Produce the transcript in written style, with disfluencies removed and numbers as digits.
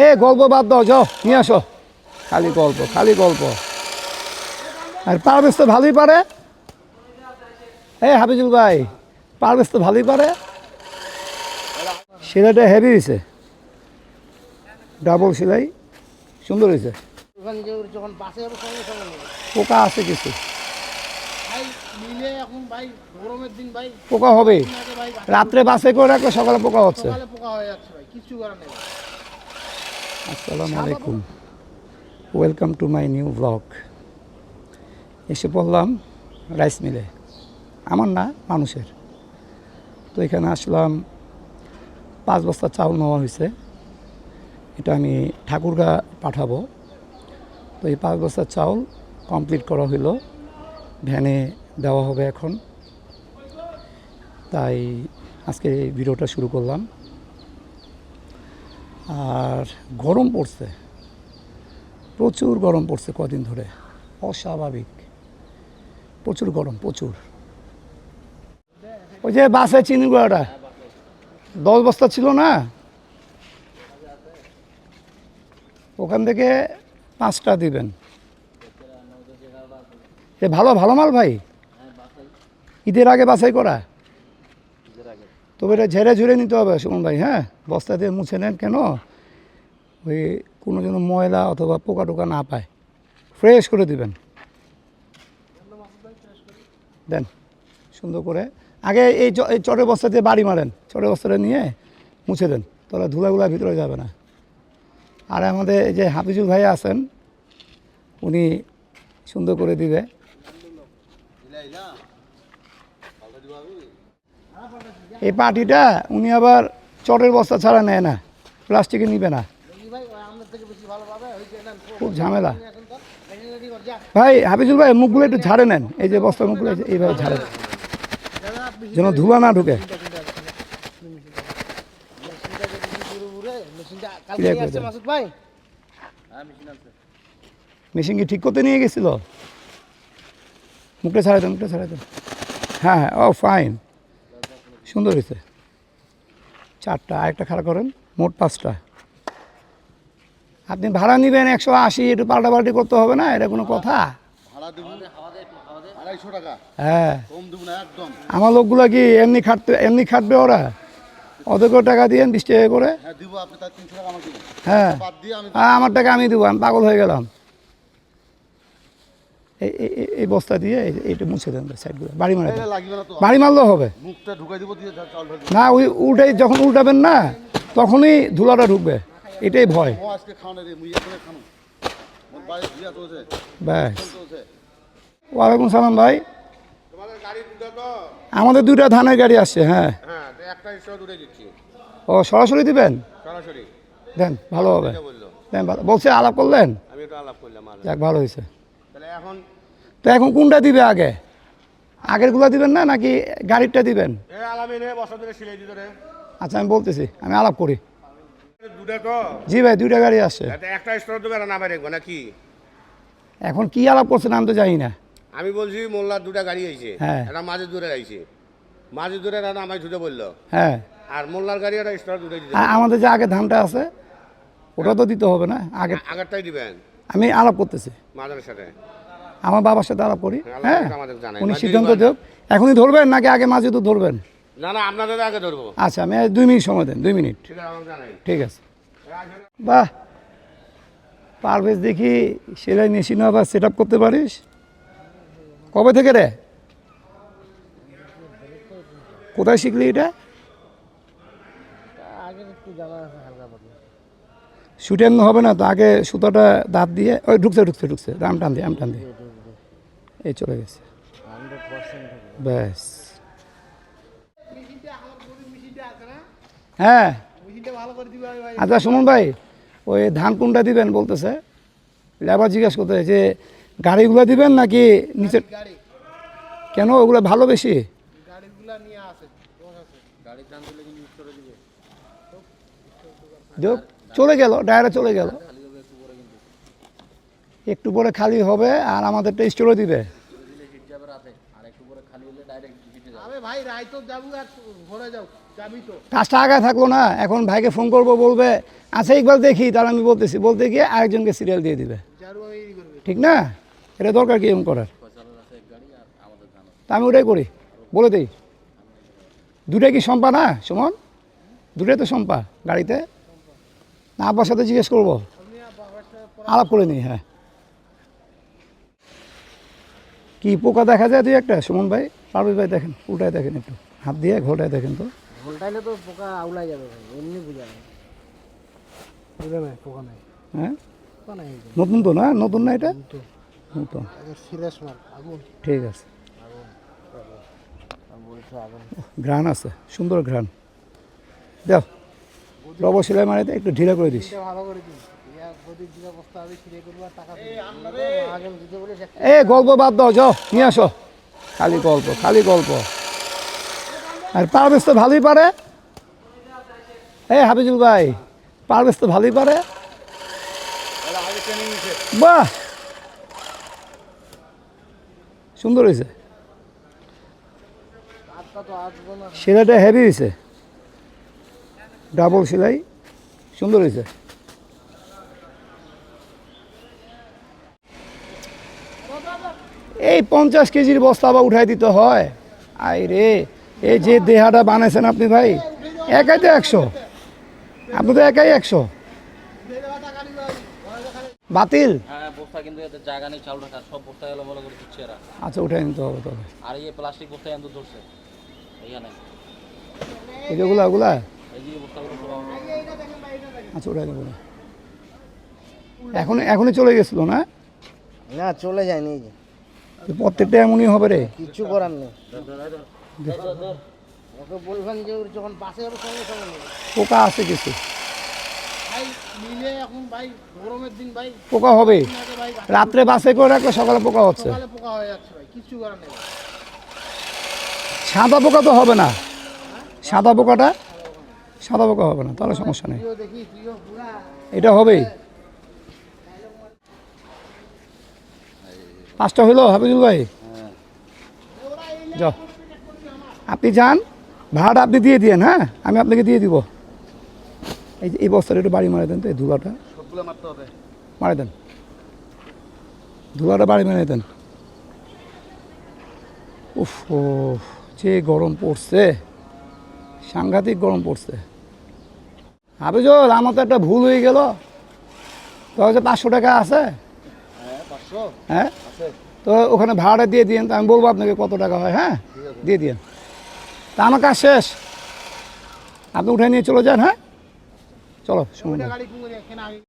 এ গল্প বাদ দাও, যাও নিয়ে আসো। খালি গল্প, খালি গল্প। আর পারভেজ তো ভালোই পারে। হাফিজুল ভাই, পারভেজ তো ভালোই পারে। সেলাইটা হেভি হয়েছে, ডাবল সেলাই, সুন্দর হয়েছে। পোকা আছে কিছু, পোকা হবে। রাত্রে বাসে করে রাখলে সকালে পোকা হচ্ছে। আসসালামু আলাইকুম, welcome to my new blog. এসে পড়লাম রাইস মিলে, আমার না মানুষের। তো এখানে আসলাম, 5 বস্তা চাউল নেওয়া হয়েছে। এটা আমি ঠাকুরগা পাঠাবো। তো এই 5 বস্তা চাউল কমপ্লিট করা হলো, ভ্যানে দেওয়া হবে এখন। তাই আজকে এই ভিডিওটা শুরু করলাম। আর গরম পড়ছে, প্রচুর গরম পড়ছে কদিন ধরে, অস্বাভাবিক, প্রচুর গরম, প্রচুর। ওই যে বাসে চিনি গুঁড়াটা 10 বস্তা ছিল না, ওখান থেকে 5টা দিবেন। এ ভালো ভালো মাল ভাই, ঈদের আগে বাছাই করা। তবে এটা ঝেড়ে ঝুড়ে নিতে হবে সুমন ভাই। হ্যাঁ, বস্তা দিয়ে মুছে নেন, কেন ওই কোনো যেন ময়লা অথবা পোকা টোকা না পায়। ফ্রেশ করে দিবেন, দেন সুন্দর করে। আগে এই চটের বস্তা দিয়ে বাড়ি মারেন, চটের বস্তাটা নিয়ে মুছে দেন, তাহলে ধুলাগুলা ভিতরে যাবে না। আর আমাদের এই যে হাফিজুল ভাই আছেন, উনি সুন্দর করে দিবে। এই পাটিটা উনি আবার চটের বস্তা ছাড়া নেয় না, প্লাস্টিকে নিবে না, খুব ঝামেলা। ভাই হাফিজুল ভাই, মুখগুলো একটু ঝাড়ে নেন, এই যে বস্তার মুখগুলো এইভাবে ঝাড়ে, যেন ধুলা না ঢুকে। মেশিন কি ঠিক করতে নিয়ে গেছিল? মুখটা ছাড়াই দেন, মুখটা ছাড়াই দেন। হ্যাঁ হ্যাঁ, ও ফাইন, সুন্দর হয়েছে। 4টা, আরেকটা খাড়া করেন, মোট 5টা। আপনি ভাড়া নেবেন 180, একটু পাল্টাপাল্টি করতে হবে না, এটা কোনো কথা? হ্যাঁ, আমার লোকগুলো কি এমনি খাটবে ওরা? অতগুলো টাকা দিয়ে 20 টাকা করে। হ্যাঁ, আমার টাকা আমি দেবো, আমি পাগল হয়ে গেলাম। এই বস্তা দিয়ে এইটা মুছে দেন সাইডগুলো, বাড়ি মারে, বাড়ি মারলেও হবে না। ওই উল্টাই, যখন উল্টাবেন না তখনই ধুলাটা ঢুকবে, এটাই ভয়। ব্যাস, ওয়ালাইকুম সালাম ভাই। আমাদের 2টা ধানের গাড়ি আসছে। হ্যাঁ, ও সরাসরি দিবেন, দেন ভালো হবে। দেন, ভালো বলছে, আলাপ করলেন, যাক ভালো হয়েছে। তো এখন কোনটা দিবে? আগেরগুলো দিবেন না নাকি গাড়িরটা দিবেন? আচ্ছা, আমি বলতেছি, আমি আলাপ করি। জি ভাই, 2টা গাড়ি আসছে। এখন কি আলাপ করছেন আমি তো জানি না। আমি বলছি মোল্লার 2টা গাড়ি আইছে, হ্যাঁ, এটা মাঝে দূরে আইছে, মাঝে দূরে আমায় ধুতে বললো। হ্যাঁ, আর মোল্লার গাড়ি একটা স্টার দূরে দিতে। আমাদের যে আগে ধানটা আছে ওটা তো দিতে হবে না? আগেরটাই দিবেন। আমি আলাপ করতেছি মাদারের সাথে, আমার বাবার সাথে আলাপ করি। হ্যাঁ, আমাদের জানাই, উনি সিদ্ধান্ত দেব। এখনই ধরবেন নাকি আগে মাঝে তো ধরবেন? না না, আপনাদের আগে ধরবো। আচ্ছা, আমি 2 মিনিট সময় দেন, 2 মিনিট। ঠিক আছে। বাহ, পারভেজ দেখি সেলাই মেশিনও আবার সেট আপ করতে পারিস। কবে থেকে রে? কোথায় শিখলি এটা? সুটে এমনি হবে না তো, আগে সুতোটা দাঁত দিয়ে, ওই ঢুকছে, আম টান দিয়ে এই চলে গেছে। ব্যাস, হ্যাঁ। আচ্ছা সুমন ভাই, ওই ধান কোনটা দিবেন বলতেছে, লেবার জিজ্ঞেস করতে, যে গাড়িগুলো দিবেন নাকি নিচে? কেন, ওগুলো ভালো বেশি? চলে গেল, ডায়রা চলে গেল, একটু পরে খালি হবে। আর আমাদেরটা স্টোরে দিবে। কাজটা আগায় থাকলো না, এখন ভাইকে ফোন করবো, বলবে আচ্ছা ইকবাল দেখি, তাহলে আমি বলতেছি, বলতে গিয়ে আরেকজনকে সিরিয়াল দিয়ে দিবে, ঠিক না? এটা দরকার কি এরকম করার? তা আমি ওটাই করি, বলে দিই। দুটাই কি সম্পা না সুমন? দুটাই তো সম্পা গাড়িতে না? আব্বার সাথে জিজ্ঞেস করবো, আলাপ করে নিই। হ্যাঁ, কি পোকা দেখা যায় দুই একটা সুমন ভাই? পারভেজ ভাই দেখেন, উল্টায় দেখেন, একটু হাত দিয়ে ঘোলটায় দেখেন তো। ঘোলটাইলে তো পোকা আউলাই যাবে ভাই, এমনি বুঝা নাই। বুঝা নাই, পোকা নাই। হ্যাঁ, পোকা নাই। নতুন তো না? নতুন না এটা? নতুন। সিরিয়াস মাল, আগুন। ঠিক আছে, বলছে আগুন। ঘ্রাণ আছে, সুন্দর ঘ্রাণ। দেখ রবর সেলাই মারিতে একটু ঢিলা করে দিস। ভালো করে দিন। ইয়া গদির দিকে বস্তা আমি ছিঁড়ে করব আর টাকা দিই। আগে দিতে বলে এ গল্প বাদ দাও, যাও নিয়ে আসো। খালি গল্প, খালি গল্প। আর পারভেজ তো ভালোই পারে। হাবিজুল ভাই, পারভেজ তো ভালোই পারে। বাহ, সুন্দর হয়েছে, হাতটা তো আসবো না। সেলাইটা হেভি হয়েছে, ডাবল সেলাই, সুন্দর হয়েছে। এই 50 কেজির বস্তা আবার উঠাই দিতে হয়। আই রে, এই যে দেহাটা বানাইছেন আপনি ভাই, একাই তো 100, আপনি তো একাই 100। বাতিল। হ্যাঁ বস্তা কিন্তু এতে জায়গা নেই চাউল রাখার, সব বস্তা এলো বলে করে দিচ্ছে এরা। আচ্ছা, উঠাই নিতে হবে তবে। আর এই প্লাস্টিক বস্তা এত ধরছে এইখানে, এই যেগুলা ওগুলা, এই যে বস্তাগুলো সব আমার। আচ্ছা উঠাই দেবো। এখনই চলে গেছিল না? না চলে যায়নি, এই যে প্রত্যেকটা এমনই হবে রে, কিছু করার নেই। ওকে বলবেন যে ওর যখন বাসে যাবে সঙ্গে সঙ্গে নেবে। পোকা আছে কিছু, ভাই মিলে এখন ভাই গরমের দিন ভাই, পোকা হবে। ভাই রাত্রে বাসে করে রাখলে সকালে পোকা হচ্ছে। সকালে পোকা হয়ে যাচ্ছে ভাই, কিছু করার নেই। সাদা পোকা তো হবে না, সাদা পোকাটা, সাদা পোকা হবে না, তাহলে সমস্যা নেই। তুইও দেখি, তুইও পুরা এটা হবেই। 5টা হইলো হাবিজুল ভাই? যাও, আপনি যান, ভাড়াটা আপনি দিয়ে দিয়েন। হ্যাঁ, আমি আপনাকে দিয়ে দিব। এই যে এই বস্তাটা একটু বাড়ি মারে দেন তো, এই ধুলাটা সবগুলো মারতে হবে। মারে দেন, ধুলাটা বাড়ি মেরে দেন। উফ, ও যে গরম পড়ছে, সাংঘাতিক গরম পড়ছে। হাবিজুল, আমার তো একটা ভুল হয়ে গেল। তো হচ্ছে 500 টাকা আছে। হ্যাঁ 500 হ্যাঁ, আছে। তো ওখানে ভাড়াটা দিয়ে দিন, তো আমি বলবো আপনাকে কত টাকা হয়। হ্যাঁ, দিয়ে দিন। তা আমার কাজ শেষ, আপনি উঠে নিয়ে চলে যান। হ্যাঁ, চলো সময় নেই। গাড়ি কুঙ্গে এখানে আগে